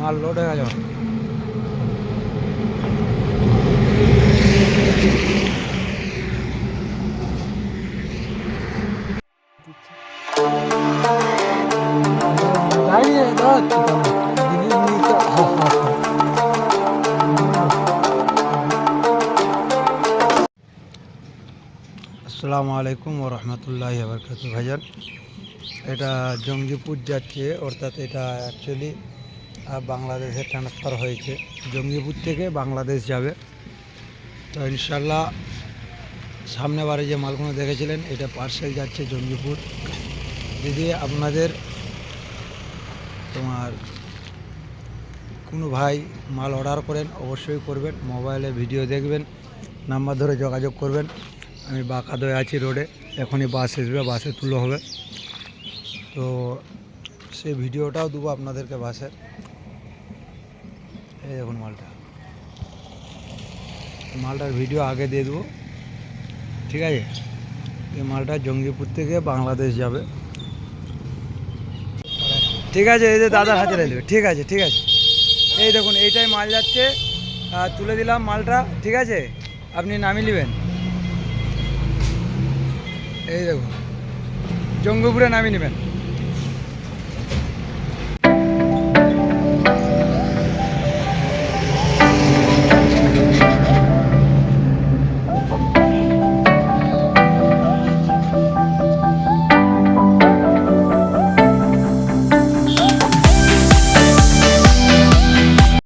মাল লোড হয়ে গেছে। আসসালামু আলাইকুম ওয়া রাহমাতুল্লাহি ওয়া বারাকাতুহু। ভাইজান, এটা জঙ্গিপুর যাচ্ছে, অর্থাৎ এটা অ্যাকচুয়ালি বাংলাদেশে ট্রান্সফার হয়েছে। জঙ্গিপুর থেকে বাংলাদেশ যাবে। তো ইনশাল্লাহ সামনে বারে যে মালগুলো দেখেছিলেন, এটা পার্সেল যাচ্ছে জঙ্গিপুর। যদি আপনাদের কোনো ভাই মাল অর্ডার করেন, অবশ্যই করবেন। মোবাইলে ভিডিও দেখবেন, নাম্বার ধরে যোগাযোগ করবেন। আমি বাঁকাদয়ে আছি রোডে, এখনই বাস আসবে, বাসে তুলো হবে। তো সেই ভিডিওটাও দেবো আপনাদেরকে বাসে। এই দেখুন মালটার ভিডিও আগে দিয়ে দেবো, ঠিক আছে? এই মালটা জঙ্গিপুর থেকে বাংলাদেশ যাবে, ঠিক আছে? এই যে দাদার হাতে দেবে, ঠিক আছে, ঠিক আছে। এই দেখুন, এইটাই মাল যাচ্ছে, তুলে দিলাম মালটা, ঠিক আছে? আপনি নামিয়ে নেবেন। এই দেখুন, জঙ্গিপুরে নামিয়ে নেবেন।